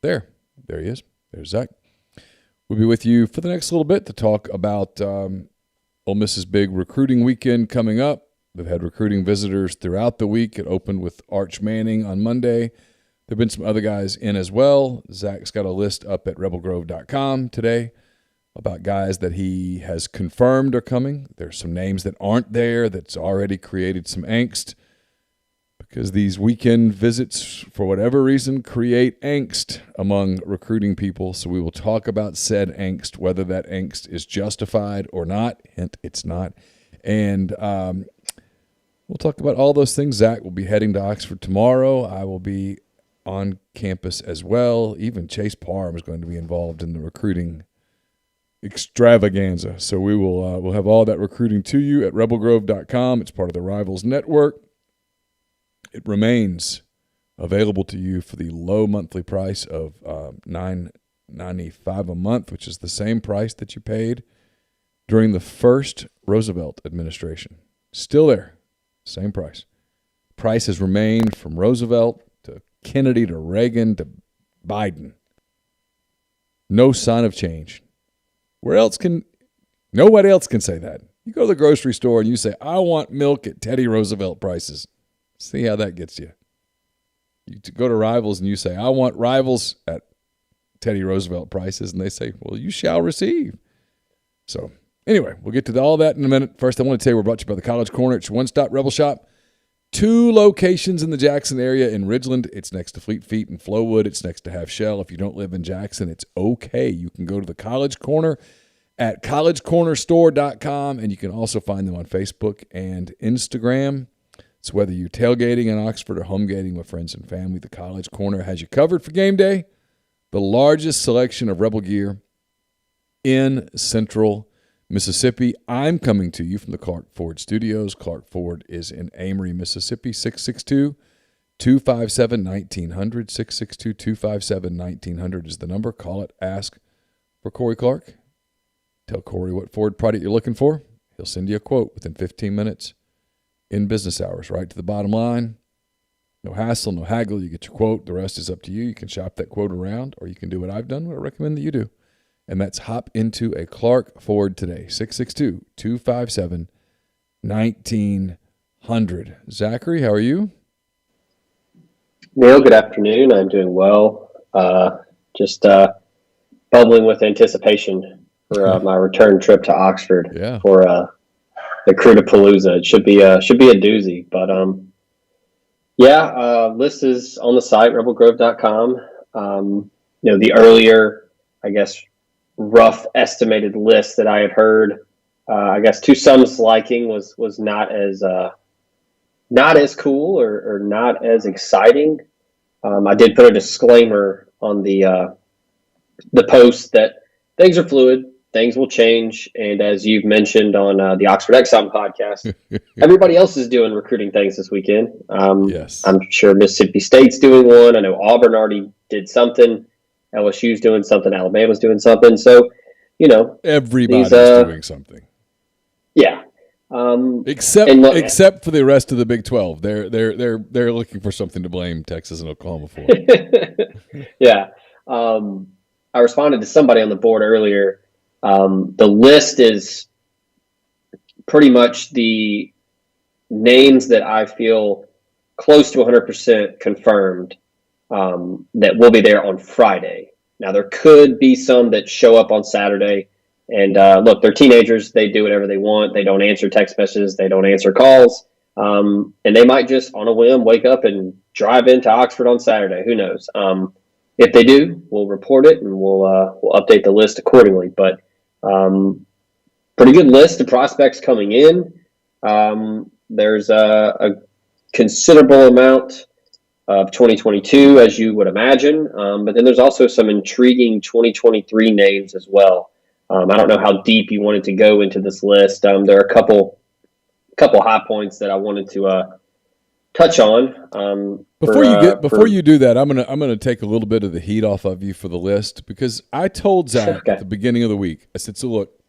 There he is. There's Zach. We'll be with you for the next little bit to talk about Ole Miss's big recruiting weekend coming up. They've had recruiting visitors throughout the week. It opened with Arch Manning on Monday. There have been some other guys in as well. Zach's got a list up at rebelgrove.com today about guys that he has confirmed are coming. There's some names that aren't there that's already created some angst because these weekend visits, for whatever reason, create angst among recruiting people. So we will talk about said angst, whether that angst is justified or not. Hint, it's not. And we'll talk about all those things. Zach will be heading to Oxford tomorrow. I will be on campus as well. Even Chase Parham is going to be involved in the recruiting extravaganza. So we will we'll have all that recruiting to you at rebelgrove.com. It's part of the Rivals Network. It remains available to you for the low monthly price of $9.95 a month, which is the same price that you paid during the first Roosevelt administration. Still there, same price. Price has remained from Roosevelt to Kennedy to Reagan to Biden. No sign of change. Nobody else can say that. You go to the grocery store and you say, I want milk at Teddy Roosevelt prices. See how that gets you. You go to Rivals and you say, I want Rivals at Teddy Roosevelt prices. And they say, well, you shall receive. So anyway, we'll get to all that in a minute. First, I want to tell you we're brought to you by the College Corner. It's your one-stop Rebel shop. 2 locations in the Jackson area. In Ridgeland, it's next to Fleet Feet. In Flowood, it's next to Half Shell. If you don't live in Jackson, it's okay. You can go to the College Corner at collegecornerstore.com, and you can also find them on Facebook and Instagram. So whether you're tailgating in Oxford or home gating with friends and family, the College Corner has you covered for game day. The largest selection of Rebel gear in Central Mississippi. I'm coming to you from the Clark Ford Studios. Clark Ford is in Amory, Mississippi, 662-257-1900. 662-257-1900 is the number. Call it. Ask for Corey Clark. Tell Corey what Ford product you're looking for. He'll send you a quote within 15 minutes in business hours, right to the bottom line. No hassle, no haggle. You get your quote. The rest is up to you. You can shop that quote around, or you can do what I've done, what I recommend that you do. And that's hop into a Clark Ford today, 662-257-1900. Zachary, how are you? Neal, good afternoon. I'm doing well. Just bubbling with anticipation for my return trip to Oxford for the Cookout. It should be a doozy. But list is on the site, rebelgrove.com. The earlier, I guess, rough estimated list that I had heard, I guess to some's liking was not as cool or not as exciting. I did put a disclaimer on the post that things are fluid, things will change, and as you've mentioned on the Oxford Exxon podcast, everybody else is doing recruiting things this weekend. Yes. I'm sure Mississippi State's doing one. I know Auburn already did something. LSU's doing something. Alabama's doing something. So, everybody's doing something. Yeah. Except for the rest of the Big 12. They're looking for something to blame Texas and Oklahoma for. Yeah. I responded to somebody on the board earlier. The list is pretty much the names that I feel close to 100% confirmed that will be there on Friday. Now, there could be some that show up on Saturday. And look, they're teenagers. They do whatever they want. They don't answer text messages. They don't answer calls. And they might just, on a whim, wake up and drive into Oxford on Saturday. Who knows? If they do, we'll report it and we'll update the list accordingly. But pretty good list of prospects coming in. There's a considerable amount of 2022, as you would imagine. But then there's also some intriguing 2023 names as well. I don't know how deep you wanted to go into this list. There are a couple high points that I wanted to touch on. Before you do that, I'm gonna take a little bit of the heat off of you for the list, because I told Zach at the beginning of the week, I said, so look,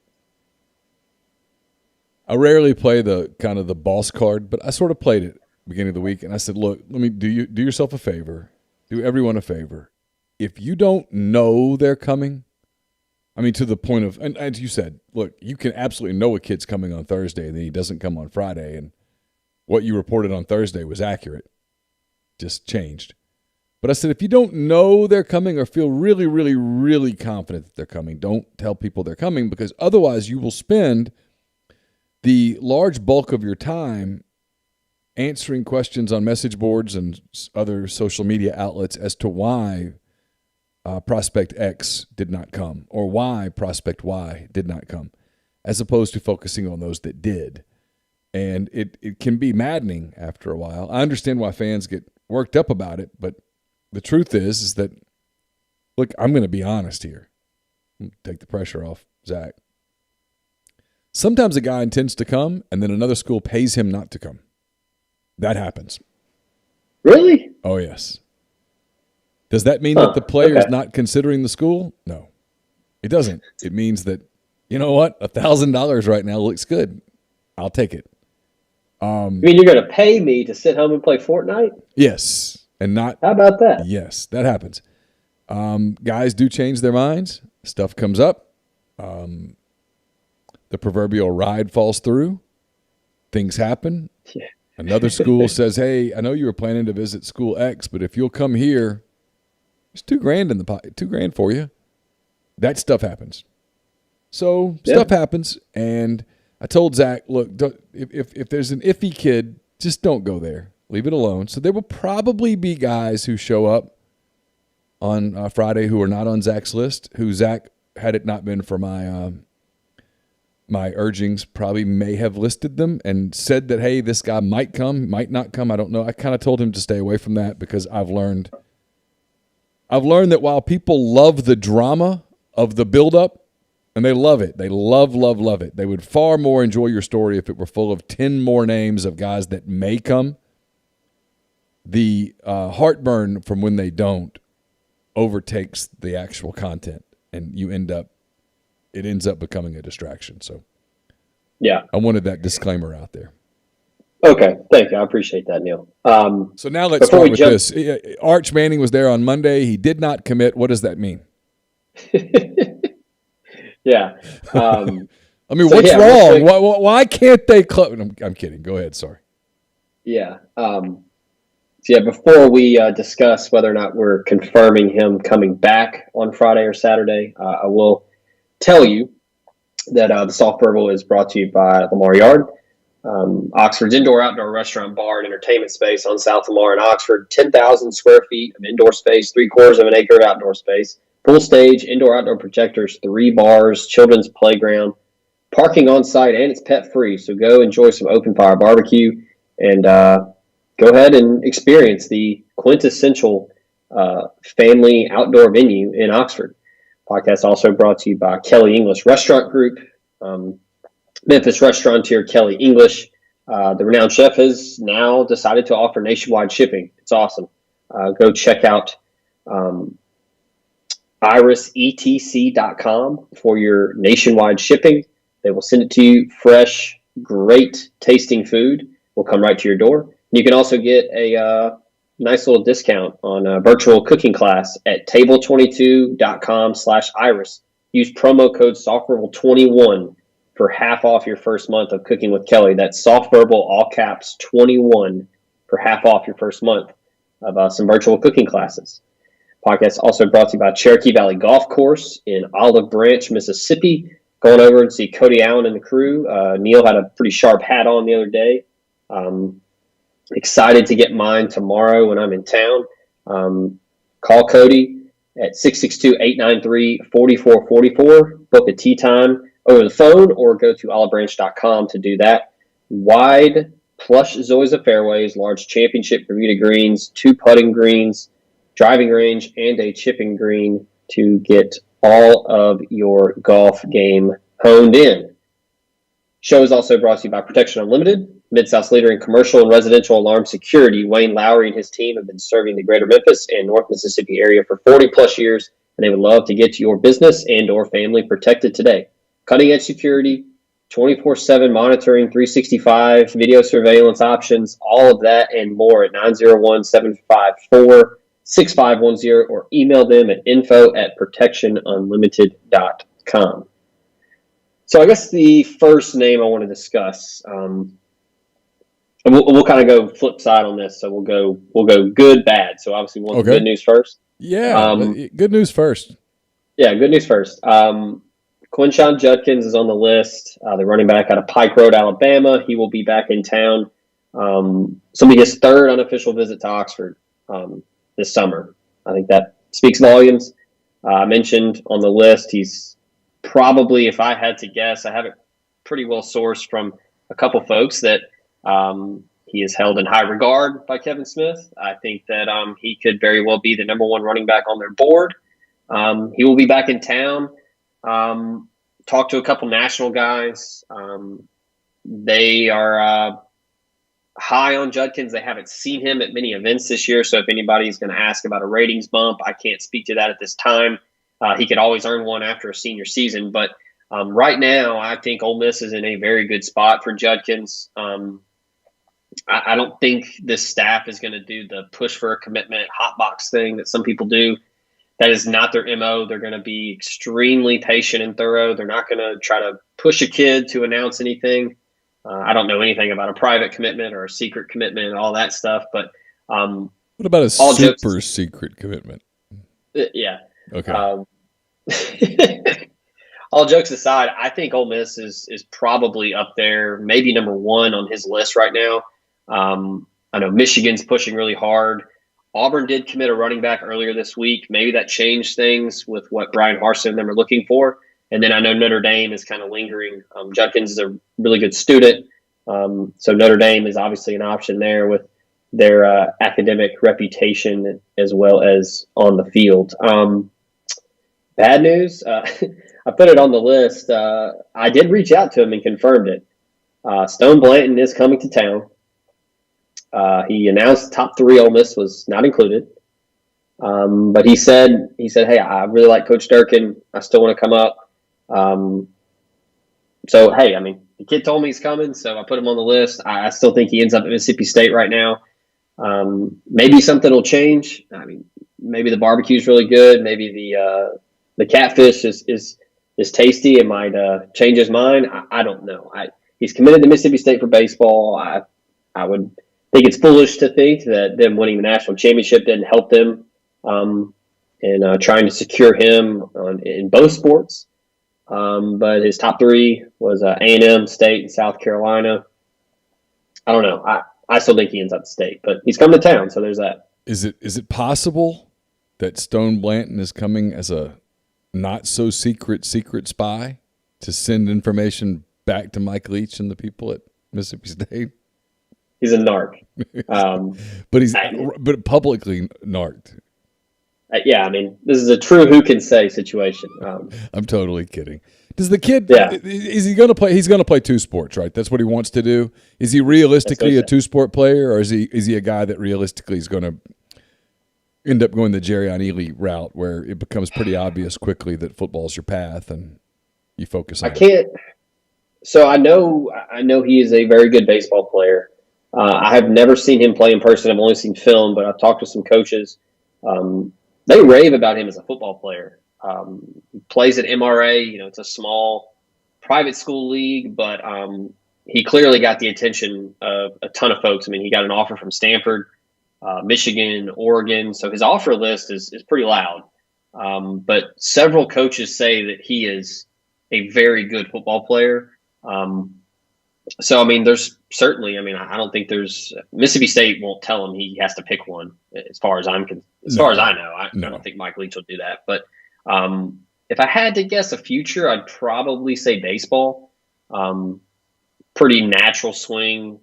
I rarely play the kind of the boss card, but I sort of played it at the beginning of the week, and I said, look, let me do yourself a favor, do everyone a favor. if you don't know they're coming, I mean, to the point of, and as you said, look, you can absolutely know a kid's coming on Thursday and then he doesn't come on Friday, and what you reported on Thursday was accurate, just changed. But I said, if you don't know they're coming or feel really, really, really confident that they're coming, don't tell people they're coming, because otherwise you will spend the large bulk of your time answering questions on message boards and other social media outlets as to why prospect X did not come or why prospect Y did not come, as opposed to focusing on those that did. And it can be maddening after a while. I understand why fans get worked up about it, but the truth is that, look, I'm going to be honest here. Take the pressure off Zach. Sometimes a guy intends to come, and then another school pays him not to come. That happens. Really? Oh, yes. Does that mean that the player's not considering the school? No. It doesn't. It means that, you know what, $1,000 right now looks good. I'll take it. You mean you're going to pay me to sit home and play Fortnite? Yes. And not. How about that? Yes, that happens. Guys do change their minds. Stuff comes up. The proverbial ride falls through. Things happen. Yeah. Another school says, hey, I know you were planning to visit school X, but if you'll come here, there's $2,000 in the pocket, $2,000 for you. That stuff happens. So stuff happens. And I told Zach, look, if there's an iffy kid, just don't go there. Leave it alone. So there will probably be guys who show up on Friday who are not on Zach's list, who Zach, had it not been for my my urgings, probably may have listed them and said that, hey, this guy might come, might not come. I don't know. I kind of told him to stay away from that because I've learned that while people love the drama of the buildup, and they love it, they love it, they would far more enjoy your story if it were full of 10 more names of guys that may come. The heartburn from when they don't overtakes the actual content, and it ends up becoming a distraction. So, yeah, I wanted that disclaimer out there. Okay, thank you. I appreciate that, Neal. So now let's start with this. Arch Manning was there on Monday. He did not commit. What does that mean? Yeah. I mean, what's wrong? Why can't they close? I'm kidding. Go ahead. Sorry. Yeah. Before we discuss whether or not we're confirming him coming back on Friday or Saturday, I will tell you that the Soft Verbal is brought to you by Lamar Yard, Oxford's indoor-outdoor restaurant, bar, and entertainment space on South Lamar in Oxford. 10,000 square feet of indoor space, 3/4 of an acre of outdoor space, full stage, indoor-outdoor projectors, 3 bars, children's playground, parking on site, and it's pet-free. So go enjoy some open-fire barbecue and go ahead and experience the quintessential family outdoor venue in Oxford. Podcast also brought to you by Kelly English Restaurant Group, Memphis restaurateur Kelly English. The renowned chef has now decided to offer nationwide shipping. It's awesome. Go check out irisetc.com for your nationwide shipping. They will send it to you fresh, great tasting food. Will come right to your door. You can also get a nice little discount on a virtual cooking class at table22.com/iris. Use promo code SoftVerbal21 for half off your first month of Cooking with Kelly. That's SoftVerbal, all caps, 21 for half off your first month of some virtual cooking classes. Podcast also brought to you by Cherokee Valley Golf Course in Olive Branch, Mississippi. Going over and see Cody Allen and the crew. Neal had a pretty sharp hat on the other day. Excited to get mine tomorrow when I'm in town. Call Cody at 662-893-4444. Book a tee time over the phone or go to olivebranch.com to do that. Wide, plush Zoysia fairways, large championship Bermuda greens, 2 putting greens, driving range, and a chipping green to get all of your golf game honed in. Show is also brought to you by Protection Unlimited, Mid-South's leader in commercial and residential alarm security. Wayne Lowry and his team have been serving the greater Memphis and North Mississippi area for 40-plus years, and they would love to get your business and or family protected today. Cutting-edge security, 24/7 monitoring, 365 video surveillance options, all of that and more at 901-754-6999. 888-888-6510 or email them at info@protectionunlimited.com. So I guess the first name I want to discuss, and we'll kind of go flip side on this. So we'll go good, bad. So obviously we want the good news first. Yeah, good news first. Yeah, good news first. Quinshon Judkins is on the list, the running back out of Pike Road, Alabama. He will be back in town. This will be his third unofficial visit to Oxford this summer. I think that speaks volumes. I mentioned on the list, he's probably, if I had to guess, I have it pretty well sourced from a couple folks that he is held in high regard by Kevin Smith. I think that he could very well be the number one running back on their board. He will be back in town. Talked to a couple national guys. They are high on Judkins. They haven't seen him at many events this year, so if anybody's going to ask about a ratings bump, I can't speak to that at this time. He could always earn one after a senior season, but right now I think Ole Miss is in a very good spot for Judkins. I don't think this staff is going to do the push for a commitment hotbox thing that some people do. That is not their MO. They're going to be extremely patient and thorough. They're not going to try to push a kid to announce anything. I don't know anything about a private commitment or a secret commitment and all that stuff. But what about a super secret commitment? Yeah. Okay. All jokes aside, I think Ole Miss is probably up there, maybe number one on his list right now. I know Michigan's pushing really hard. Auburn did commit a running back earlier this week. Maybe that changed things with what Brian Harsin and them are looking for. And then I know Notre Dame is kind of lingering. Judkins is a really good student. So Notre Dame is obviously an option there with their academic reputation as well as on the field. Bad news, I put it on the list. I did reach out to him and confirmed it. Stone Blanton is coming to town. He announced top three. Ole Miss was not included. But he said, hey, I really like Coach Durkin. I still want to come up. So, hey, I mean, the kid told me he's coming, so I put him on the list. I still think he ends up at Mississippi State right now. Maybe something will change. I mean, maybe the barbecue's really good. Maybe the catfish is tasty. It might change his mind. I don't know. He's committed to Mississippi State for baseball. I would think it's foolish to think that them winning the national championship didn't help them in trying to secure him in both sports. But his top three was A&M, State, and South Carolina. I don't know. I still think he ends up at State, but he's coming to town, so there's that. Is it possible that Stone Blanton is coming as a not-so-secret spy to send information back to Mike Leach and the people at Mississippi State? He's a narc. But publicly narked. Yeah, I mean, this is a true who can say situation. I'm totally kidding. Does the kid? Yeah. Is he going to play? He's going to play two sports, right? That's what he wants to do. Is he realistically a two-sport player, or is he a guy that realistically is going to end up going the Jerry Ely route, where it becomes pretty obvious quickly that football's your path and you focus on it? So I know he is a very good baseball player. I have never seen him play in person. I've only seen film, but I've talked to some coaches. They rave about him as a football player. He plays at MRA. It's a small private school league, but he clearly got the attention of a ton of folks. I mean, he got an offer from Stanford, Michigan, Oregon. So his offer list is pretty loud. But several coaches say that he is a very good football player. So, I mean, there's certainly, I don't think Mississippi State won't tell him he has to pick one as far as I know. I don't think Mike Leach will do that. But if I had to guess a future, I'd probably say baseball. Pretty natural swing,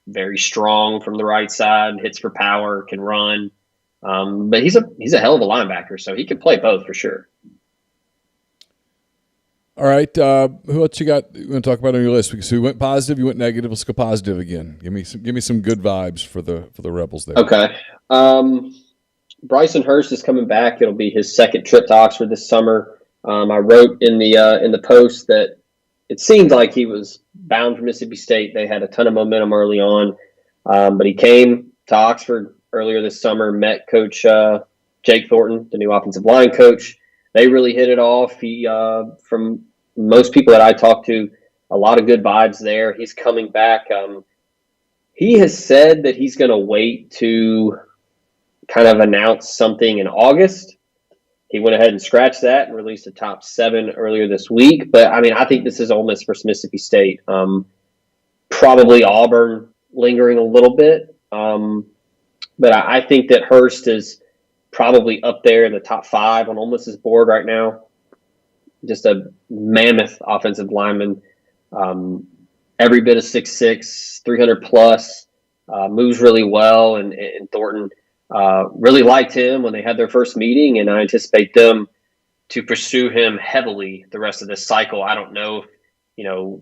very strong from the right side, hits for power, can run. But he's a hell of a linebacker, so he can play both for sure. All right, who else you got? You want to talk about on your list? So we went positive, you went negative. Let's go positive again. Give me some good vibes for the Rebels there. Okay. Bryson Hurst is coming back. It'll be his second trip to Oxford this summer. I wrote in the post that it seemed like he was bound for Mississippi State. They had a ton of momentum early on, but he came to Oxford, earlier this summer, met Coach Jake Thornton, the new offensive line coach. They really hit it off. He, from most people that I talked to, a lot of good vibes there. He's coming back. He has said that he's going to wait to kind of announce something in August. He went ahead and scratched that and released the top 7 earlier this week. But, I mean, I think this is Ole Miss versus Mississippi State. Probably Auburn lingering a little bit. But I think that Hurst is probably up there in the top 5 on Ole Miss's board right now. Just a mammoth offensive lineman. Every bit of 6'6", 300 plus, moves really well, and Thornton really liked him when they had their first meeting, and I anticipate them to pursue him heavily the rest of this cycle. I don't know if,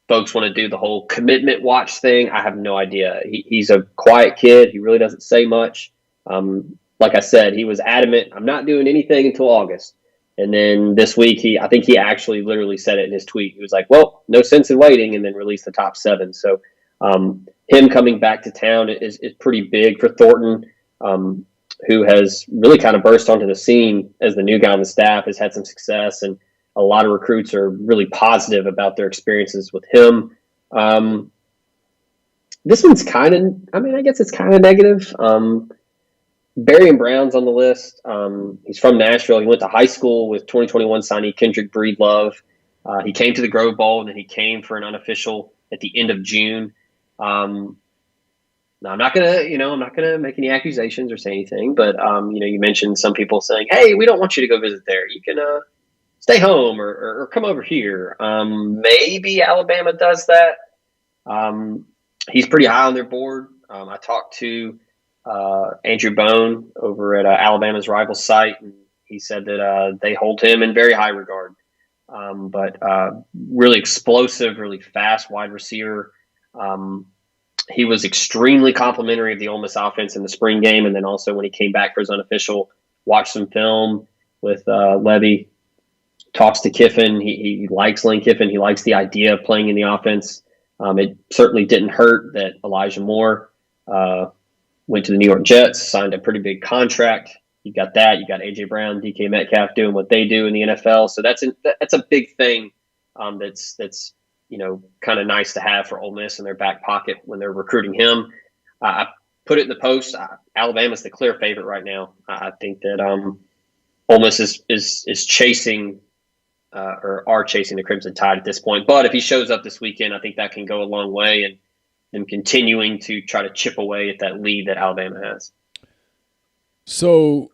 folks want to do the whole commitment watch thing. I have no idea. He's a quiet kid. He really doesn't say much. Like I said, he was adamant, I'm not doing anything until August. And then this week, I think he actually literally said it in his tweet. He was like, well, no sense in waiting, and then released the top 7. So him coming back to town is pretty big for Thornton, who has really kind of burst onto the scene as the new guy on the staff, has had some success, and a lot of recruits are really positive about their experiences with him. This one's I guess it's kind of negative. Barian Brown's on the list. He's from Nashville. He went to high school with 2021 signee Kendrick Breedlove. He came to the Grove Bowl, and then he came for an unofficial at the end of June. Now I'm not gonna make any accusations or say anything, but you mentioned some people saying, "Hey, we don't want you to go visit there. You can stay home or come over here." Maybe Alabama does that. He's pretty high on their board. I talked to Andrew Bone over at Alabama's rival site, and he said that they hold him in very high regard. But really explosive, really fast wide receiver. He was extremely complimentary of the Ole Miss offense in the spring game, and then also when he came back for his unofficial, watched some film with Levy, talks to Kiffin. He likes Lane Kiffin. He likes the idea of playing in the offense. It certainly didn't hurt that Elijah Moore went to the New York Jets, signed a pretty big contract. You got that. You got A.J. Brown, DK Metcalf doing what they do in the NFL. So that's a big thing that's kind of nice to have for Ole Miss in their back pocket when they're recruiting him. I put it in the post. Alabama's the clear favorite right now. I think that Ole Miss is chasing or are chasing the Crimson Tide at this point. But if he shows up this weekend, I think that can go a long way and them continuing to try to chip away at that lead that Alabama has. So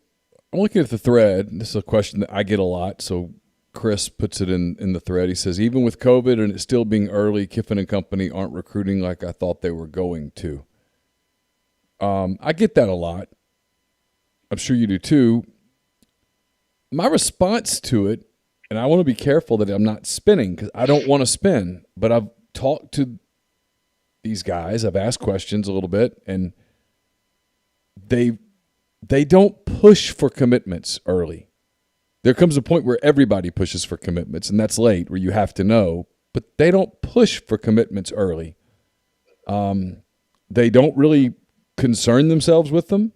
I'm looking at the thread. This is a question that I get a lot. So Chris puts it in the thread. He says, even with COVID and it still being early, Kiffin and company aren't recruiting like I thought they were going to. I get that a lot. I'm sure you do too. My response to it, and I want to be careful that I'm not spinning because I don't want to spin, but I've talked to these guys, I've asked questions a little bit, and they don't push for commitments early. There comes a point where everybody pushes for commitments, and that's late, where you have to know, but they don't push for commitments early. They don't really concern themselves with them.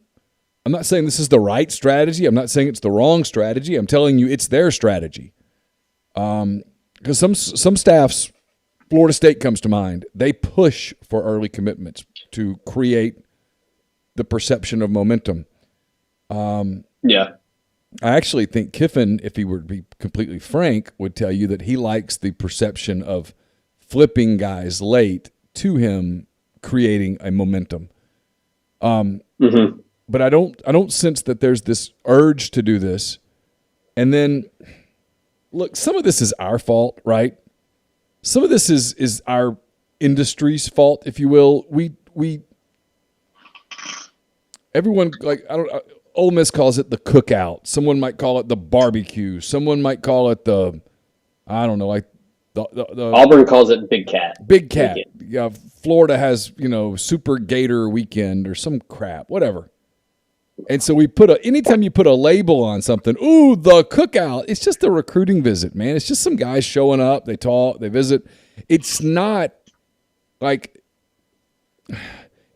I'm not saying this is the right strategy. I'm not saying it's the wrong strategy. I'm telling you it's their strategy. Because some staffs, Florida State comes to mind, they push for early commitments to create the perception of momentum. Yeah. I actually think Kiffin, if he were to be completely frank, would tell you that he likes the perception of flipping guys late to him creating a momentum. But I don't sense that there's this urge to do this. And then, look, some of this is our fault, right? Some of this is our industry's fault, if you will. Everyone, Ole Miss calls it the cookout. Someone might call it the barbecue. Someone might call it the Auburn calls it Big Cat. Big Cat. Yeah, Florida has, Super Gator Weekend or some crap, whatever. And so anytime you put a label on something, ooh, the cookout, it's just a recruiting visit, man. It's just some guys showing up, they talk, they visit. It's not like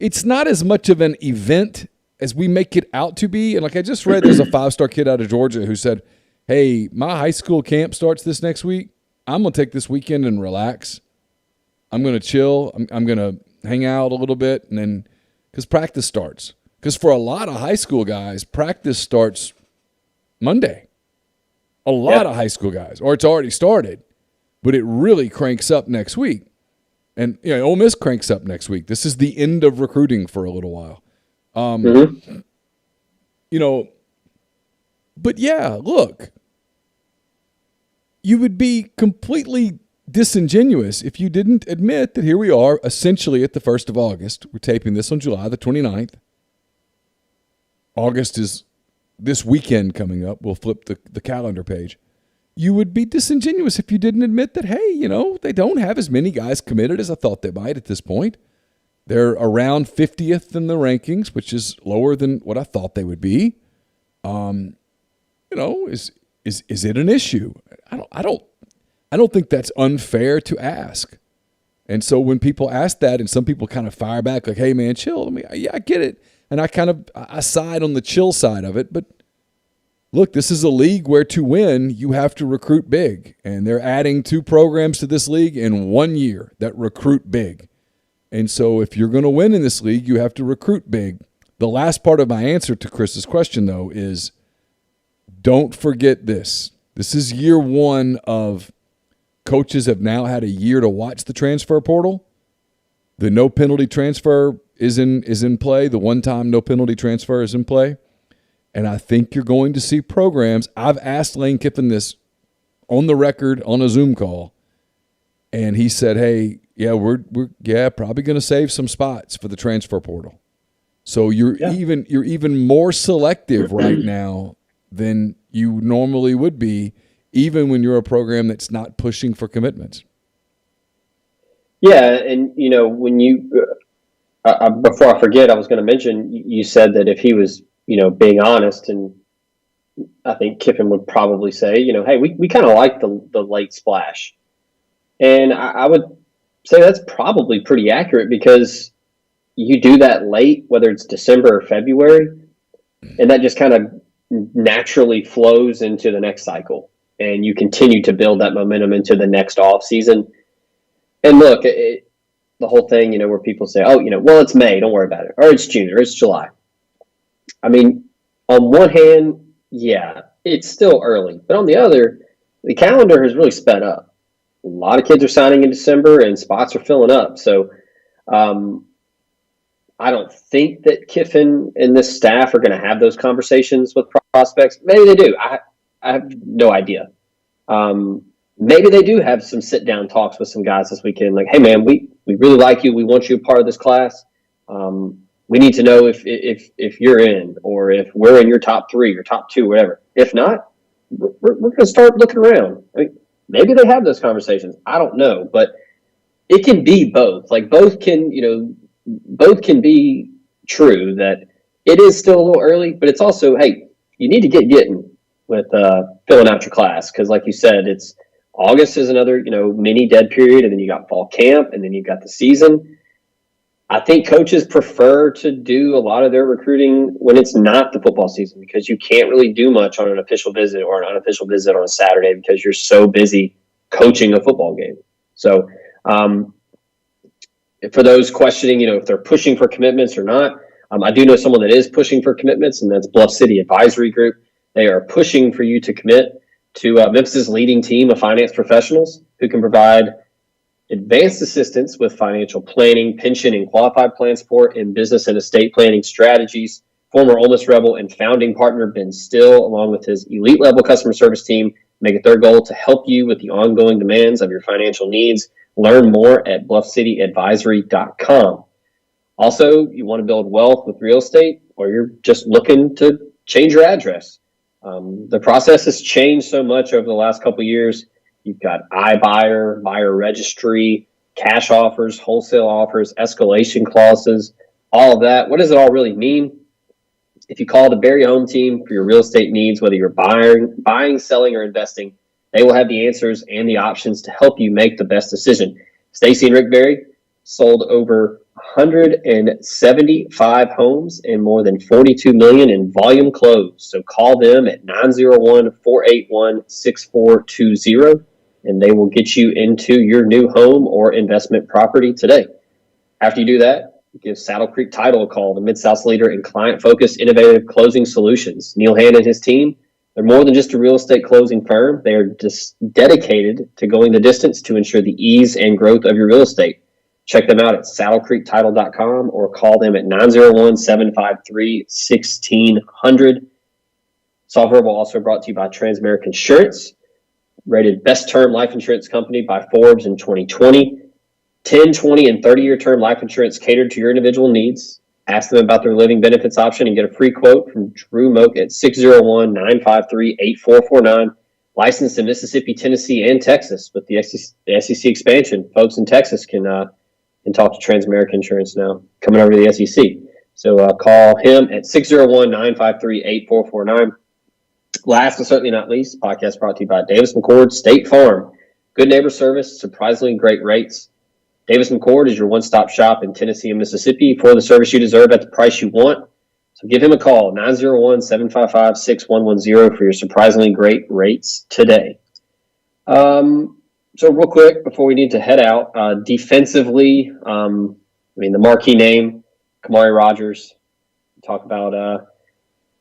it's not as much of an event as we make it out to be. And like I just read, there's a 5-star kid out of Georgia who said, hey, my high school camp starts this next week. I'm going to take this weekend and relax. I'm going to chill. I'm going to hang out a little bit. And then, because practice starts. Because for a lot of high school guys, practice starts Monday. A lot of high school guys, or it's already started, but it really cranks up next week. And Ole Miss cranks up next week. This is the end of recruiting for a little while. But yeah, look, you would be completely disingenuous if you didn't admit that here we are essentially at the 1st of August. We're taping this on July the 29th. August is this weekend coming up. We'll flip the calendar page. You would be disingenuous if you didn't admit that, hey, they don't have as many guys committed as I thought they might at this point. They're around 50th in the rankings, which is lower than what I thought they would be. Is it an issue? I don't think that's unfair to ask. And so when people ask that, and some people kind of fire back like, hey man, chill. I get it. And I side on the chill side of it, but look, this is a league where to win, you have to recruit big. And they're adding 2 programs to this league in 1 year that recruit big. And so if you're going to win in this league, you have to recruit big. The last part of my answer to Chris's question, though, is don't forget this. This is year 1 of coaches have now had a year to watch the transfer portal. The no penalty transfer is in play. The one-time no penalty transfer is in play. And I think you're going to see programs. I've asked Lane Kiffin this on the record on a Zoom call, and he said, hey, yeah, we're probably going to save some spots for the transfer portal. So you're even more selective right now than you normally would be, even when you're a program that's not pushing for commitments. Yeah, and when you before I forget, I was going to mention, you said that if he was being honest, and I think Kiffin would probably say, hey, we kind of like the late splash. And I would say that's probably pretty accurate, because you do that late, whether it's December or February, and that just kind of naturally flows into the next cycle. And you continue to build that momentum into the next off season. And look, the whole thing, where people say, oh, well, it's May, don't worry about it. Or it's June, or it's July. I mean, on one hand, yeah, it's still early. But on the other, the calendar has really sped up. A lot of kids are signing in December, and spots are filling up. So I don't think that Kiffin and this staff are going to have those conversations with prospects. Maybe they do. I have no idea. Maybe they do have some sit-down talks with some guys this weekend. Like, hey, man, we really like you. We want you a part of this class. We need to know if you're in, or if we're in your top 3 or top 2, whatever. If not, we're going to start looking around. I mean, maybe they have those conversations. I don't know, but it can be both. Like both can be true, that it is still a little early, but it's also, hey, you need to get getting with filling out your class, because like you said, it's August is another mini dead period, and then you got fall camp, and then you've got the season. I think coaches prefer to do a lot of their recruiting when it's not the football season, because you can't really do much on an official visit or an unofficial visit on a Saturday, because you're so busy coaching a football game. So for those questioning, if they're pushing for commitments or not, I do know someone that is pushing for commitments, and that's Bluff City Advisory Group. They are pushing for you to commit to Memphis's leading team of finance professionals who can provide advanced assistance with financial planning, pension and qualified plan support, and business and estate planning strategies. Former Ole Miss Rebel and founding partner Ben Still, along with his elite level customer service team, make it their goal to help you with the ongoing demands of your financial needs. Learn more at bluffcityadvisory.com. Also, you want to build wealth with real estate, or you're just looking to change your address. The process has changed so much over the last couple of years. You've got iBuyer, buyer registry, cash offers, wholesale offers, escalation clauses, all of that. What does it all really mean? If you call the Barry Home Team for your real estate needs, whether you're buying, selling, or investing, they will have the answers and the options to help you make the best decision. Stacy and Rick Barry sold over 175 homes and more than 42 million in volume closed. So call them at 901-481-6420 and they will get you into your new home or investment property today. After you do that, give Saddle Creek Title a call, the Mid-South's leader in client-focused, innovative closing solutions. Neal Hand and his team, they're more than just a real estate closing firm. They are just dedicated to going the distance to ensure the ease and growth of your real estate. Check them out at saddlecreektitle.com or call them at 901-753-1600. Software will also brought to you by Transamerica Insurance, rated best term life insurance company by Forbes in 2020. 10, 20, and 30-year term life insurance catered to your individual needs. Ask them about their living benefits option and get a free quote from Drew Moak at 601-953-8449. Licensed in Mississippi, Tennessee, and Texas. With the SEC expansion, folks in Texas can talk to Transamerica Insurance now, coming over to the SEC. So call him at 601-953-8449. Last but certainly not least, podcast brought to you by Davis McCord State Farm. Good neighbor service, surprisingly great rates. Davis McCord is your one-stop shop in Tennessee and Mississippi for the service you deserve at the price you want. So give him a call, 901-755-6110 for your surprisingly great rates today. So real quick, before we need to head out, defensively, the marquee name, Kamari Rogers. Talk about,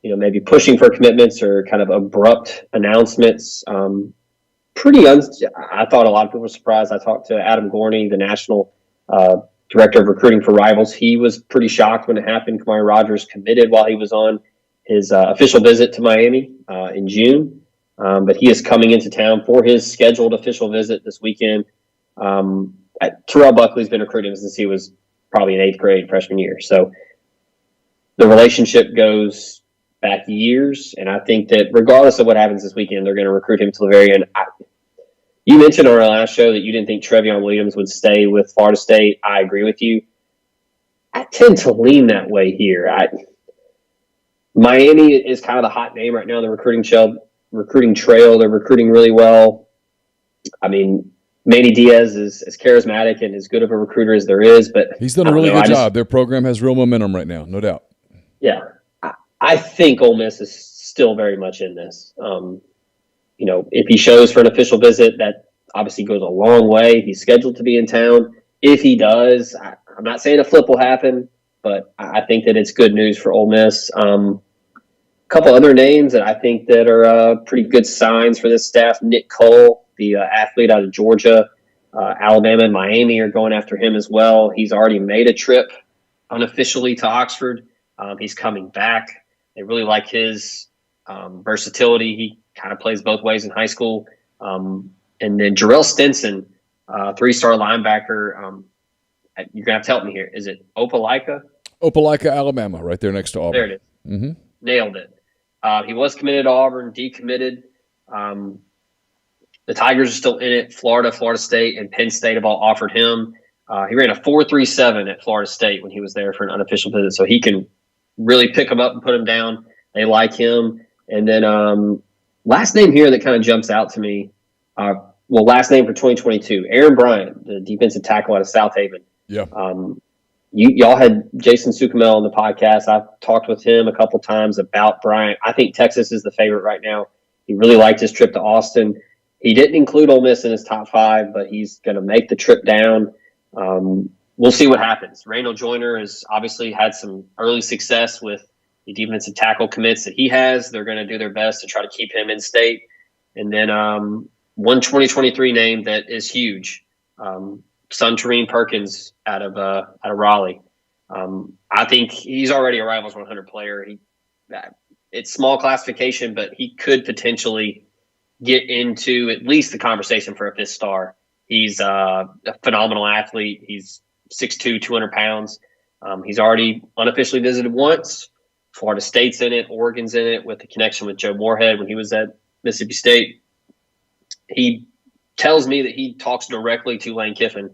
maybe pushing for commitments or kind of abrupt announcements. I thought a lot of people were surprised. I talked to Adam Gorney, the national director of recruiting for Rivals. He was pretty shocked when it happened. Kamari Rogers committed while he was on his official visit to Miami in June. But he is coming into town for his scheduled official visit this weekend. Terrell Buckley's been recruiting since he was probably in 8th grade freshman year. So the relationship goes back years, and I think that regardless of what happens this weekend, they're going to recruit him till the very end. You mentioned on our last show that you didn't think Trevion Williams would stay with Florida State. I agree with you. I tend to lean that way here. Miami is kind of the hot name right now in the recruiting trail. They're recruiting really well. Manny Diaz is as charismatic and as good of a recruiter as there is, but he's done a really good job. Their program has real momentum right now, no doubt. Yeah. I think Ole Miss is still very much in this. If he shows for an official visit, that obviously goes a long way. He's scheduled to be in town. If he does, I'm not saying a flip will happen, but I think that it's good news for Ole Miss. A couple other names that I think that are pretty good signs for this staff. Nick Cole, the athlete out of Georgia, Alabama and Miami are going after him as well. He's already made a trip unofficially to Oxford. He's coming back. They really like his versatility. He kind of plays both ways in high school. And then Jarrell Stinson, 3-star linebacker. You're going to have to help me here. Is it Opelika? Opelika, Alabama, right there next to Auburn. There it is. Mm-hmm. Nailed it. He was committed to Auburn, decommitted. The Tigers are still in it. Florida State, and Penn State have all offered him. He ran a 4.37 at Florida State when he was there for an unofficial visit, so he can really pick him up and put him down. They like him. And then last name here that kind of jumps out to me, last name for 2022, Aaron Bryant, the defensive tackle out of South Haven. Yeah. Y'all had Jason Sukamel on the podcast. I've talked with him a couple times about Bryant. I think Texas is the favorite right now. He really liked his trip to Austin. He didn't include Ole Miss in his top 5, but he's going to make the trip down. We'll see what happens. Randall Joyner has obviously had some early success with the defensive tackle commits that he has. They're going to do their best to try to keep him in state. And then one 2023 name that is huge, Suntarine Perkins out of Raleigh. I think he's already a Rivals 100 player. It's small classification, but he could potentially get into at least the conversation for a 5th star. He's a phenomenal athlete. He's 6'2", 200 pounds. He's already unofficially visited once. Florida State's in it. Oregon's in it with the connection with Joe Moorhead when he was at Mississippi State. He tells me that he talks directly to Lane Kiffin.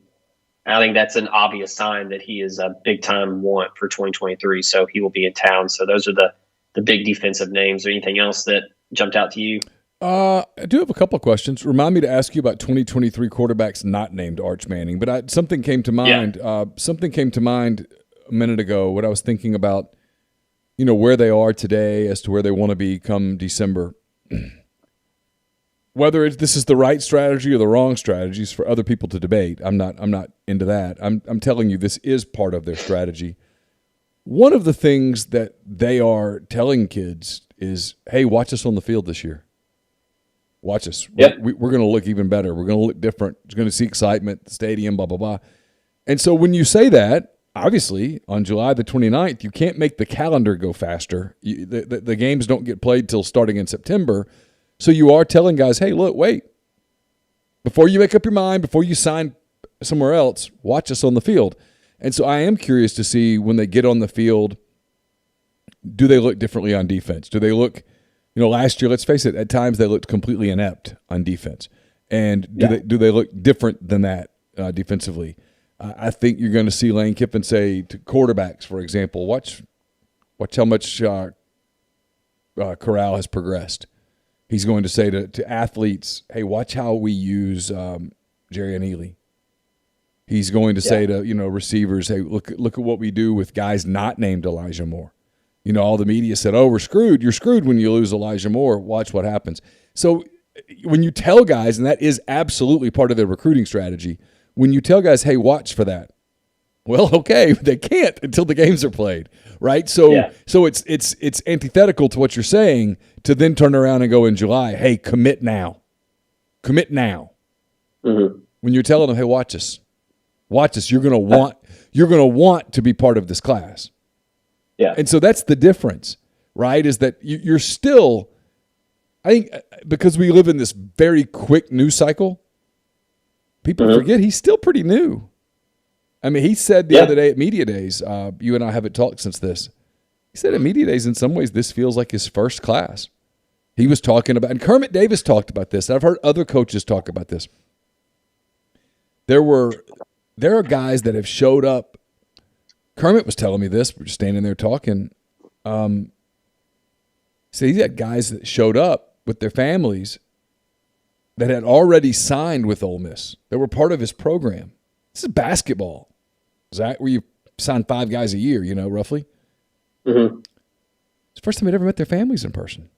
I think that's an obvious sign that he is a big-time want for 2023, so he will be in town. So those are the big defensive names. Or anything else that jumped out to you? I do have a couple of questions. Remind me to ask you about 2023 quarterbacks not named Arch Manning, but something came to mind. Yeah. Something came to mind a minute ago. What I was thinking about, where they are today as to where they want to be come December. Whether this is the right strategy or the wrong strategies for other people to debate, I'm not into that. I'm telling you this is part of their strategy. One of the things that they are telling kids is, hey, watch us on the field this year. Watch us. Yep. We're going to look even better. We're going to look different. You're going to see excitement, the stadium, blah, blah, blah. And so when you say that, obviously, on July the 29th, you can't make the calendar go faster. The games don't get played till starting in September. So you are telling guys, hey, look, wait. Before you make up your mind, before you sign somewhere else, watch us on the field. And so I am curious to see when they get on the field, do they look differently on defense? Do they look – last year, let's face it, at times they looked completely inept on defense. And do they look different than that defensively? I think you're going to see Lane Kiffin say to quarterbacks, for example, watch how much Corral has progressed. He's going to say to athletes, hey, watch how we use Jerry and Ely. He's going to say to receivers, hey, look at what we do with guys not named Elijah Moore. All the media said, oh, we're screwed. You're screwed when you lose Elijah Moore. Watch what happens. So when you tell guys, and that is absolutely part of their recruiting strategy, when you tell guys, hey, watch for that, well, okay, they can't until the games are played, right? So it's antithetical to what you're saying to then turn around and go in July, hey, commit now. Commit now. Mm-hmm. When you're telling them, hey, watch us. Watch us. You're going to want to be part of this class. Yeah. And so that's the difference, right, is that you're still – I think because we live in this very quick news cycle, people forget he's still pretty new. I mean, he said the other day at Media Days, you and I haven't talked since this. He said at Media Days, in some ways, this feels like his first class. He was talking about – and Kermit Davis talked about this. I've heard other coaches talk about this. There are guys that have showed up. Kermit was telling me this. We're just standing there talking. So he's got guys that showed up with their families that had already signed with Ole Miss. They were part of his program. This is basketball. Is that where you sign 5 guys a year, roughly? Mm-hmm. It's the first time they'd ever met their families in person.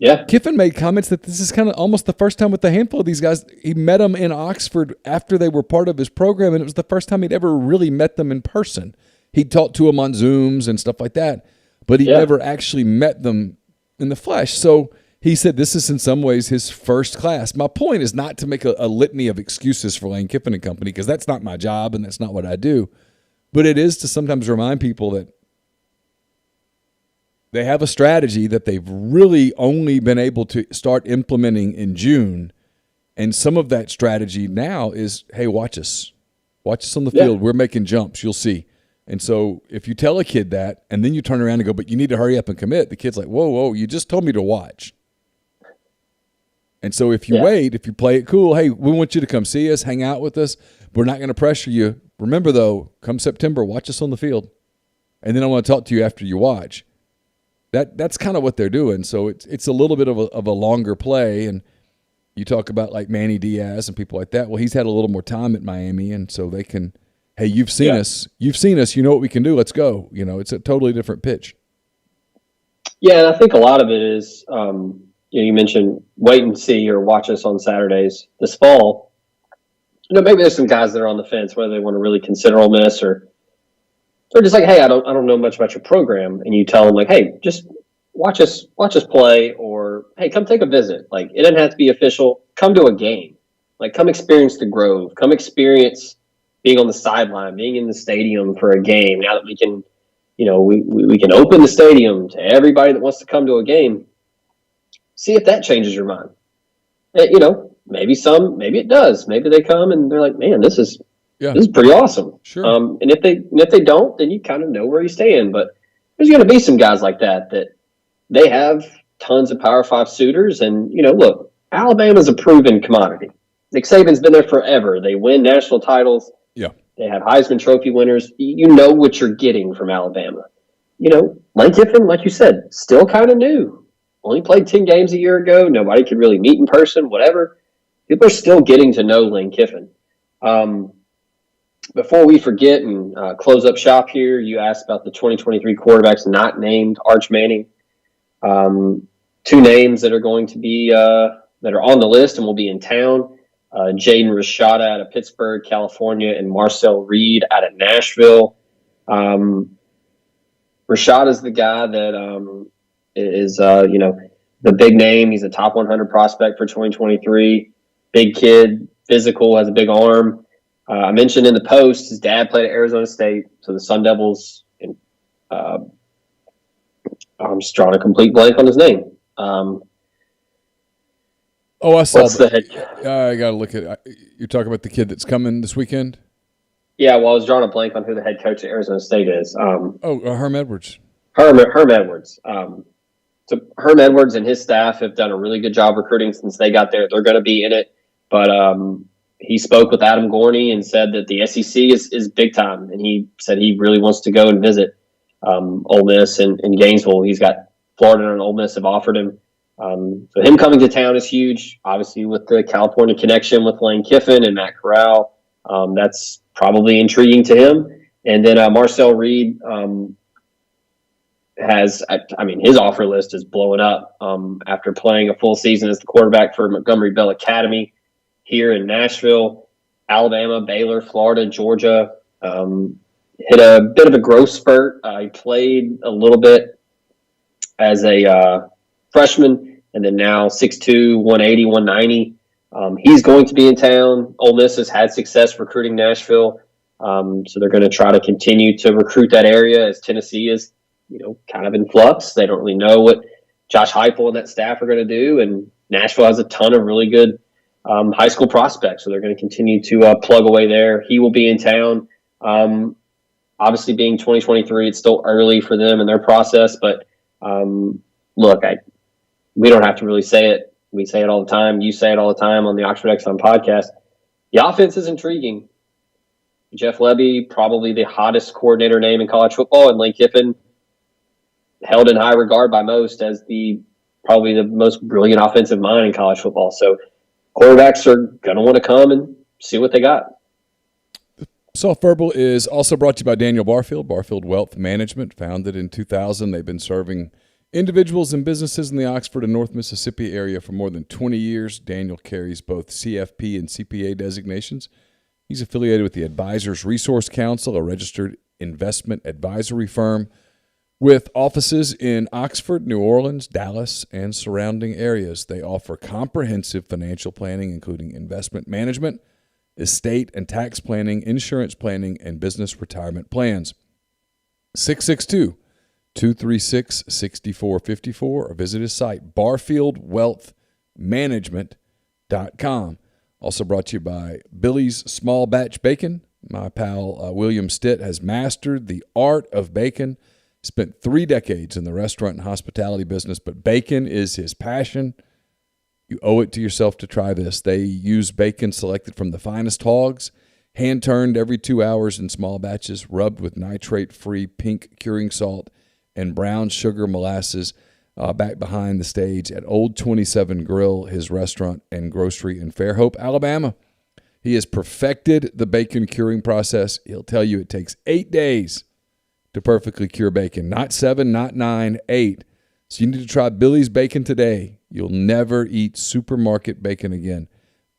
Yeah. Kiffin made comments that this is kind of almost the first time with a handful of these guys. He met them in Oxford after they were part of his program, and it was the first time he'd ever really met them in person. He'd talked to them on Zooms and stuff like that, but he never actually met them in the flesh. So he said this is in some ways his first class. My point is not to make a litany of excuses for Lane Kiffin and company, because that's not my job and that's not what I do, but it is to sometimes remind people that they have a strategy that they've really only been able to start implementing in June. And some of that strategy now is, hey, watch us. Watch us on the field. We're making jumps. You'll see. And so if you tell a kid that and then you turn around and go, but you need to hurry up and commit, the kid's like, whoa, you just told me to watch. And so if you wait, if you play it cool, hey, we want you to come see us, hang out with us. We're not going to pressure you. Remember, though, come September, watch us on the field. And then I want to talk to you after you watch. That's kind of what they're doing. So it's a little bit of a longer play. And you talk about like Manny Diaz and people like that. Well, he's had a little more time at Miami, and so they can, hey, you've seen us. You've seen us. You know what we can do. Let's go. It's a totally different pitch. Yeah, and I think a lot of it is, you mentioned wait and see or watch us on Saturdays this fall. Maybe there's some guys that are on the fence whether they want to really consider Ole Miss or just like, hey, I don't know much about your program, and you tell them like, hey, just watch us play, or hey, come take a visit. Like, it doesn't have to be official. Come to a game. Like, come experience the Grove. Come experience being on the sideline, being in the stadium for a game. Now that we can, we can open the stadium to everybody that wants to come to a game. See if that changes your mind. Maybe it does. Maybe they come and they're like, man, this is pretty awesome. Sure. And if they don't, then you kind of know where you stand. But there's going to be some guys like that they have tons of Power 5 suitors. And, look, Alabama's a proven commodity. Nick Saban's been there forever. They win national titles. Yeah. They have Heisman Trophy winners. You know what you're getting from Alabama. Lane Kiffin, like you said, still kind of new. only played 10 games a year ago. Nobody could really meet in person, whatever. People are still getting to know Lane Kiffin. Before we forget and close up shop here, you asked about the 2023 quarterbacks not named Arch Manning. Two names that are going to be that are on the list and will be in town. Jaden Rashada out of Pittsburgh, California, and Marcel Reed out of Nashville. Rashada is the guy that is the big name. He's a top 100 prospect for 2023. Big kid, physical, has a big arm. I mentioned in the post his dad played at Arizona State, so the Sun Devils. And I'm just drawing a complete blank on his name. I saw that. I got to look at it. You're talking about the kid that's coming this weekend? Yeah, well, I was drawing a blank on who the head coach at Arizona State is. Herm Edwards. Herm Edwards. So Herm Edwards and his staff have done a really good job recruiting since they got there. They're going to be in it. But he spoke with Adam Gorney and said that the SEC is big time. And he said he really wants to go and visit Ole Miss and Gainesville. He's got Florida and Ole Miss have offered him. So him coming to town is huge. Obviously, with the California connection with Lane Kiffin and Matt Corral, that's probably intriguing to him. And then Marcel Reed his offer list is blowing up after playing a full season as the quarterback for Montgomery Bell Academy here in Nashville, Alabama, Baylor, Florida, Georgia. Hit a bit of a growth spurt. He played a little bit as a freshman, and then now 6'2", 180, 190. He's going to be in town. Ole Miss has had success recruiting Nashville, so they're going to try to continue to recruit that area as Tennessee is, kind of in flux. They don't really know what Josh Heupel and that staff are going to do, and Nashville has a ton of really good high school prospects, so they're going to continue to plug away there. He will be in town. Obviously, being 2023, it's still early for them in their process, but look, we don't have to really say it. We say it all the time. You say it all the time on the Oxford Exxon podcast. The offense is intriguing. Jeff Lebby, probably the hottest coordinator name in college football, and Lane Kiffin, held in high regard by most as probably the most brilliant offensive mind in college football. So quarterbacks are going to want to come and see what they got. Soft Verbal is also brought to you by Daniel Barfield Wealth Management. Founded in 2000, they've been serving individuals and businesses in the Oxford and North Mississippi area for more than 20 years. Daniel carries both CFP and CPA designations. He's affiliated with the Advisors Resource Council, a registered investment advisory firm with offices in Oxford, New Orleans, Dallas, and surrounding areas. They offer comprehensive financial planning, including investment management, estate and tax planning, insurance planning, and business retirement plans. 662-236-6454 or visit his site, barfieldwealthmanagement.com. Also brought to you by Billy's Small Batch Bacon. My pal William Stitt has mastered the art of bacon. Spent 3 decades in the restaurant and hospitality business, but bacon is his passion. You owe it to yourself to try this. They use bacon selected from the finest hogs, hand-turned every 2 hours in small batches, rubbed with nitrate-free pink curing salt and brown sugar molasses, back behind the stage at Old 27 Grill, his restaurant and grocery in Fairhope, Alabama. He has perfected the bacon curing process. He'll tell you it takes 8 days to perfectly cure bacon. Not 7, not 9, 8. So you need to try Billy's Bacon today. You'll never eat supermarket bacon again.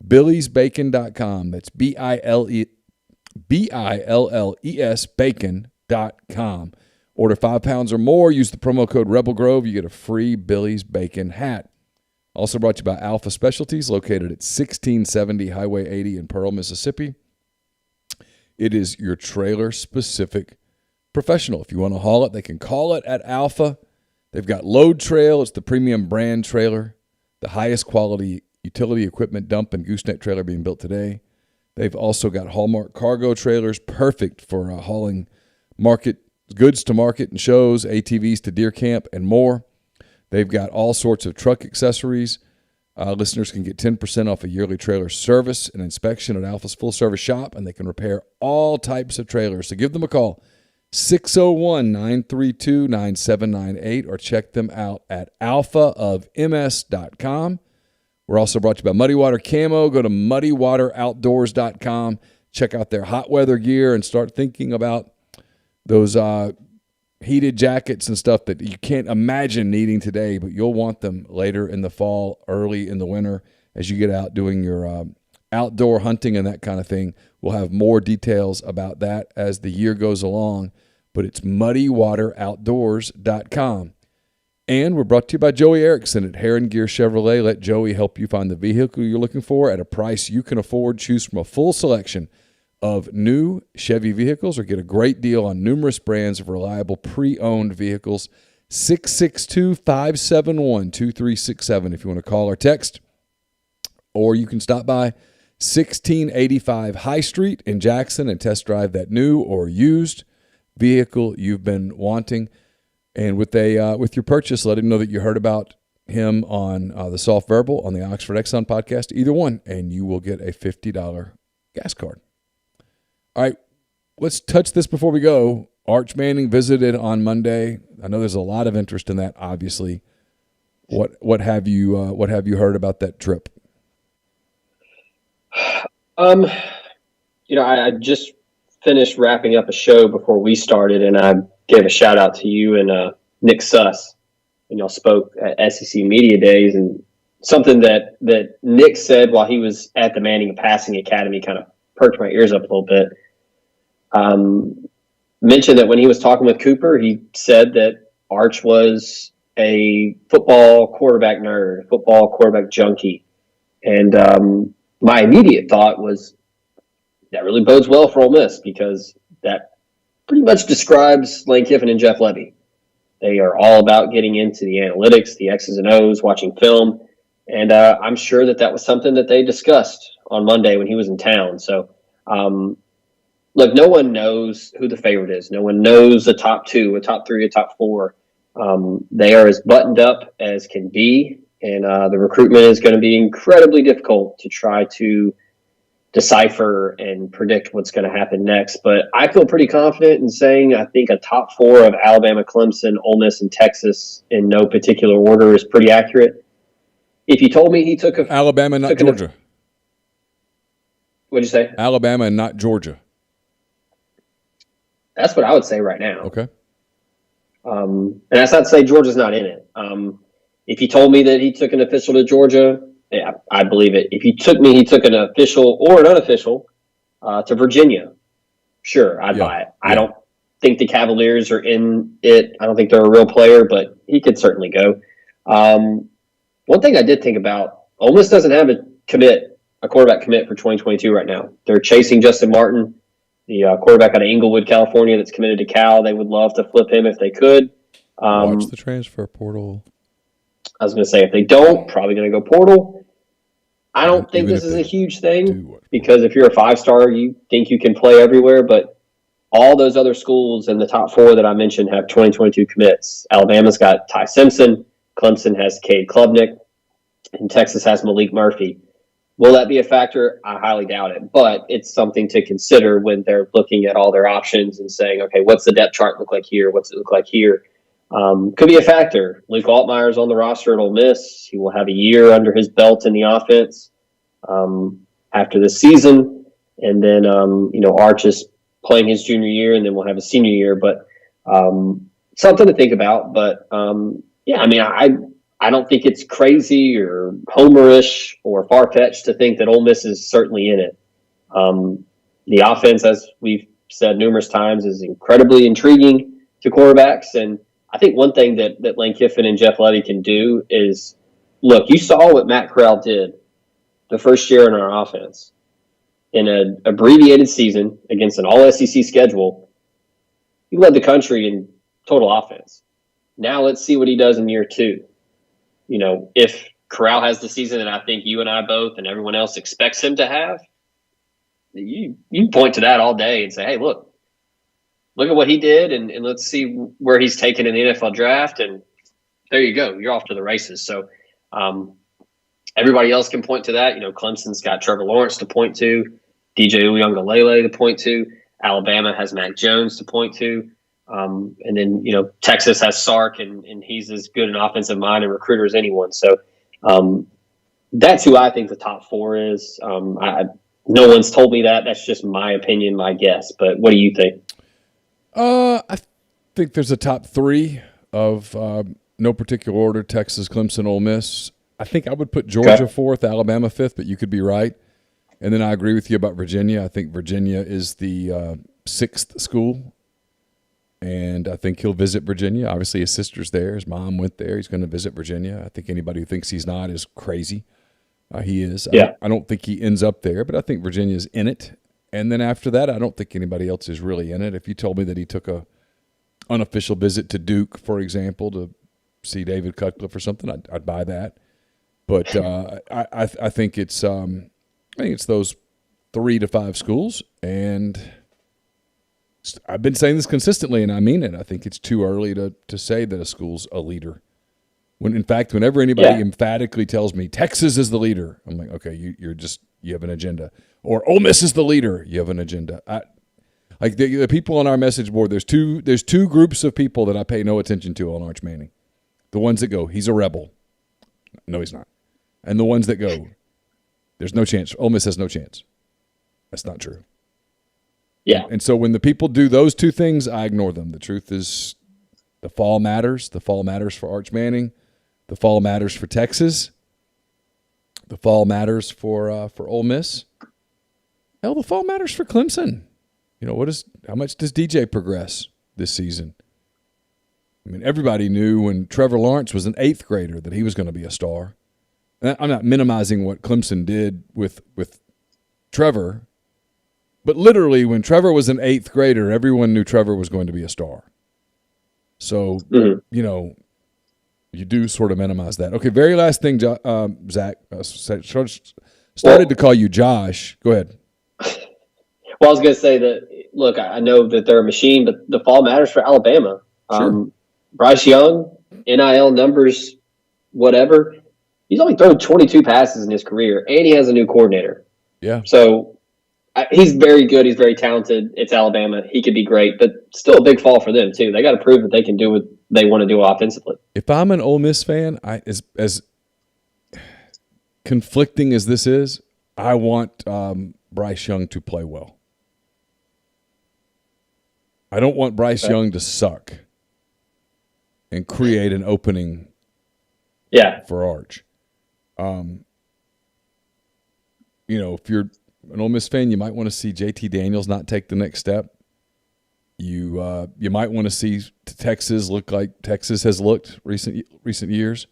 BillysBacon.com. That's BILLES bacon.com. Order 5 pounds or more. Use the promo code Rebel Grove. You get a free Billy's Bacon hat. Also brought to you by Alpha Specialties, located at 1670 Highway 80 in Pearl, Mississippi. It is your trailer-specific professional. If you want to haul it, they can call it at Alpha. They've got Load Trail. It's the premium brand trailer, the highest quality utility equipment dump and gooseneck trailer being built today. They've also got Hallmark cargo trailers, perfect for hauling goods to market and shows, ATVs to deer camp, and more. They've got all sorts of truck accessories. Listeners can get 10% off a yearly trailer service and inspection at Alpha's full-service shop, and they can repair all types of trailers. So give them a call, 601-932-9798, or check them out at alphaofms.com. We're also brought to you by Muddy Water Camo. Go to muddywateroutdoors.com. Check out their hot weather gear and start thinking about those heated jackets and stuff that you can't imagine needing today, but you'll want them later in the fall, early in the winter, as you get out doing your outdoor hunting and that kind of thing. We'll have more details about that as the year goes along, but it's muddywateroutdoors.com. And we're brought to you by Joey Erickson at Heron Gear Chevrolet. Let Joey help you find the vehicle you're looking for at a price you can afford. Choose from a full selection of new Chevy vehicles or get a great deal on numerous brands of reliable pre-owned vehicles. 662-571-2367 if you want to call or text. Or you can stop by 1685 High Street in Jackson and test drive that new or used vehicle you've been wanting. And with your purchase, let him know that you heard about him on the Soft Verbal, on the Oxford Exxon podcast, either one, and you will get a $50 gas card. All right, let's touch this before we go. Arch Manning visited on Monday. I know there's a lot of interest in that, obviously. What have you heard about that trip? I just finished wrapping up a show before we started, and I gave a shout out to you and Nick Suss. Y'all spoke at SEC Media Days, and something that Nick said while he was at the Manning Passing Academy kind of perked my ears up a little bit. Mentioned that when he was talking with Cooper, he said that Arch was a football quarterback nerd, football quarterback junkie. And my immediate thought was that really bodes well for Ole Miss, because that pretty much describes Lane Kiffin and Jeff Lebby. They are all about getting into the analytics, the X's and O's, watching film. And I'm sure that was something that they discussed on Monday when he was in town. So, look, no one knows who the favorite is. No one knows a top two, a top three, a top four. They are as buttoned up as can be. And the recruitment is going to be incredibly difficult to try to decipher and predict what's going to happen next. But I feel pretty confident in saying I think a top four of Alabama, Clemson, Ole Miss, and Texas in no particular order is pretty accurate. If you told me he took Alabama and not Georgia. What'd you say? Alabama and not Georgia. That's what I would say right now. Okay. And that's not to say Georgia's not in it. If you told me that he took an official to Georgia, yeah, I believe it. If he took an official or an unofficial to Virginia, sure, I'd buy it. Yeah. I don't think the Cavaliers are in it. I don't think they're a real player, but he could certainly go. One thing I did think about, Ole Miss doesn't have a quarterback commit for 2022 right now. They're chasing Justin Martin, the quarterback out of Inglewood, California, that's committed to Cal. They would love to flip him if they could. Watch the transfer portal. I was going to say, if they don't, probably going to go portal. I don't think this is a huge thing, because if you're a five-star, you think you can play everywhere. But all those other schools in the top four that I mentioned have 2022 commits. Alabama's got Ty Simpson. Clemson has Cade Klubnik. And Texas has Malik Murphy. Will that be a factor? I highly doubt it. But it's something to consider when they're looking at all their options and saying, okay, what's the depth chart look like here? What's it look like here? Could be a factor. Luke Altmaier's on the roster at Ole Miss. He will have a year under his belt in the offense after this season. And then, Arch is playing his junior year, and then we'll have a senior year. But something to think about. But, I don't think it's crazy or homerish or far-fetched to think that Ole Miss is certainly in it. The offense, as we've said numerous times, is incredibly intriguing to quarterbacks. And I think one thing that Lane Kiffin and Jeff Lebby can do is, look, you saw what Matt Corral did the first year in our offense. In an abbreviated season against an all-SEC schedule, he led the country in total offense. Now let's see what he does in year two. If Corral has the season that I think you and I both and everyone else expects him to have, you point to that all day and say, hey, look at what he did, and let's see where he's taken in the NFL draft, and there you go. You're off to the races. So everybody else can point to that. Clemson's got Trevor Lawrence to point to, DJ Uyunglele to point to. Alabama has Mac Jones to point to. And then, Texas has Sark, and he's as good an offensive mind and recruiter as anyone. So that's who I think the top four is. No one's told me that. That's just my opinion, my guess. But what do you think? I think there's a top three of no particular order: Texas, Clemson, Ole Miss. I think I would put Georgia fourth, Alabama fifth, but you could be right. And then I agree with you about Virginia. I think Virginia is the sixth school, and I think he'll visit Virginia. Obviously, his sister's there. His mom went there. He's going to visit Virginia. I think anybody who thinks he's not is crazy. He is. Yeah. I don't think he ends up there, but I think Virginia's in it. And then after that, I don't think anybody else is really in it. If you told me that he took a unofficial visit to Duke, for example, to see David Cutcliffe or something, I'd buy that. But I think it's those 3 to 5 schools, and I've been saying this consistently, and I mean it. I think it's too early to say that a school's a leader. When in fact, whenever anybody emphatically tells me Texas is the leader, I'm like, okay, you have an agenda. Or Ole Miss is the leader, you have an agenda. Like the people on our message board, there's two groups of people that I pay no attention to on Arch Manning. The ones that go, he's a rebel. No, he's not. And the ones that go, there's no chance. Ole Miss has no chance. That's not true. Yeah. And so when the people do those two things, I ignore them. The truth is the fall matters. The fall matters for Arch Manning. The fall matters for Texas. The fall matters for Ole Miss. Hell, the fall matters for Clemson. How much does DJ progress this season? I mean, everybody knew when Trevor Lawrence was an 8th grader that he was going to be a star. And I'm not minimizing what Clemson did with Trevor, but literally when Trevor was an 8th grader, everyone knew Trevor was going to be a star. So, you do sort of minimize that. Okay, very last thing, Zach. Started to call you Josh. Go ahead. Well, I was going to say that, look, I know that they're a machine, but the fall matters for Alabama. Sure. Bryce Young, NIL numbers, whatever. He's only thrown 22 passes in his career, and he has a new coordinator. Yeah. So he's very good. He's very talented. It's Alabama. He could be great, but still a big fall for them, too. They got to prove that they can do what they want to do offensively. If I'm an Ole Miss fan, as conflicting as this is, I want Bryce Young to play well. I don't want Bryce Young to suck and create an opening for Arch. If you're an Ole Miss fan, you might want to see JT Daniels not take the next step. You might want to see Texas look like Texas has looked recent years.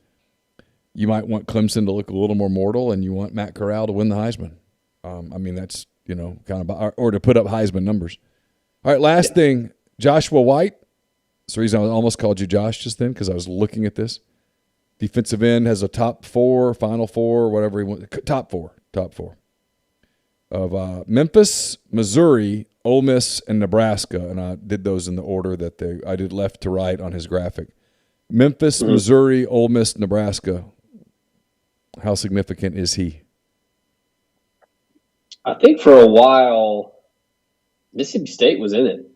You might want Clemson to look a little more mortal, and you want Matt Corral to win the Heisman. That's kind of or to put up Heisman numbers. All right, last thing, Joshua White. That's the reason I almost called you Josh just then, because I was looking at this. Defensive end has a top 4, Final 4, whatever he wants. Top four of Memphis, Missouri, Ole Miss, and Nebraska, and I did those in the order that I did left to right on his graphic. Memphis, Missouri, Ole Miss, Nebraska. How significant is he? I think for a while, Mississippi State was in it.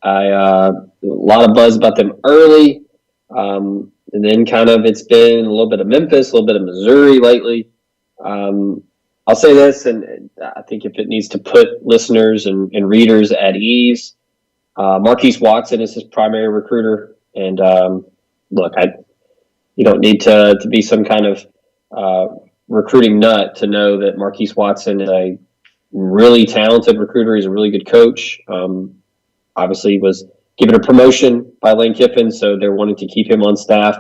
A lot of buzz about them early, and then kind of it's been a little bit of Memphis, a little bit of Missouri lately. I'll say this, and I think if it needs to put listeners and readers at ease, Marquise Watson is his primary recruiter. And look, you don't need to be some kind of recruiting nut to know that Marquise Watson is a really talented recruiter. He's a really good coach. Obviously, was given a promotion by Lane Kiffin, so they're wanting to keep him on staff.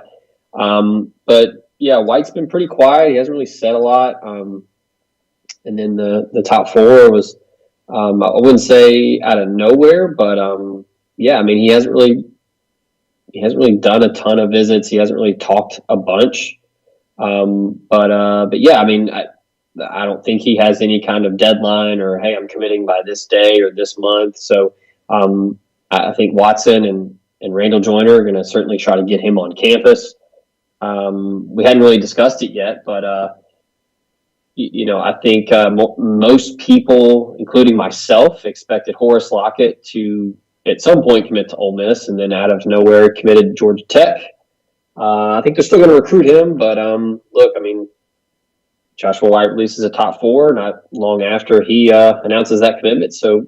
But yeah, White's been pretty quiet. He hasn't really said a lot. And then the top 4 was, I wouldn't say out of nowhere, but he hasn't really done a ton of visits. He hasn't really talked a bunch. But yeah, I don't think he has any kind of deadline or, hey, I'm committing by this day or this month. So I think Watson and Randall Joyner are going to certainly try to get him on campus. We hadn't really discussed it yet, but I think most people, including myself, expected Horace Lockett to at some point commit to Ole Miss, and then out of nowhere committed to Georgia Tech. I think they're still going to recruit him, but look, I mean, Joshua White releases a top 4 not long after he announces that commitment. So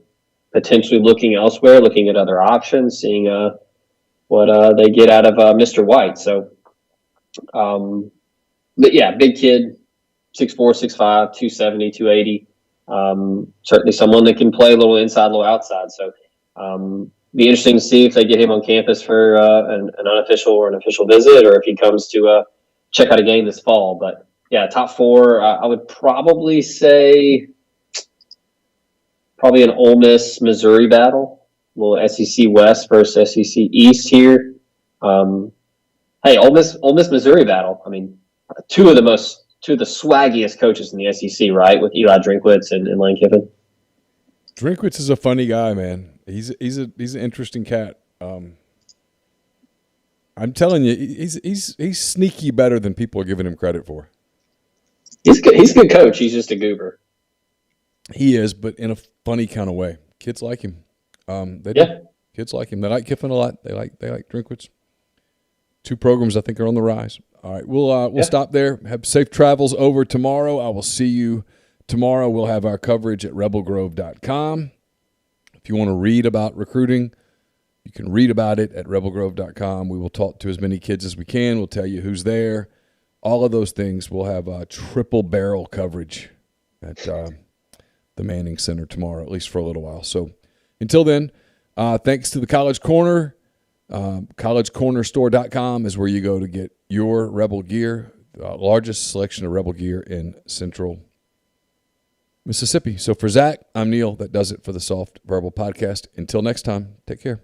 potentially looking elsewhere, looking at other options, seeing what they get out of Mr. White. So, but yeah, big kid, 6'4", 6'5", 270, 280. Certainly someone that can play a little inside, a little outside. So be interesting to see if they get him on campus for an unofficial or an official visit, or if he comes to check out a game this fall. But yeah, top 4, I would probably say probably an Ole Miss Missouri battle, a little SEC West versus SEC East here. Hey, Ole Miss Missouri battle. I mean, two of the swaggiest coaches in the SEC, right? With Eli Drinkwitz and Lane Kiffin. Drinkwitz is a funny guy, man. He's an interesting cat. I'm telling you, he's sneaky better than people are giving him credit for. He's good. He's a good coach. He's just a goober. He is, but in a funny kind of way. Kids like him. Kids like him. They like Kiffin a lot. They like Drinkwitz. 2 programs I think are on the rise. All right, we'll stop there. Have safe travels over tomorrow. I will see you tomorrow. We'll have our coverage at rebelgrove.com. If you want to read about recruiting, you can read about it at rebelgrove.com. We will talk to as many kids as we can. We'll tell you who's there. All of those things. We'll have triple barrel coverage at the Manning Center tomorrow, at least for a little while. So until then, thanks to the College Corner. collegecornerstore.com is where you go to get your Rebel gear, the largest selection of Rebel gear in Central Mississippi. So for Zach, I'm Neal. That does it for the Soft Verbal Podcast. Until next time, take care.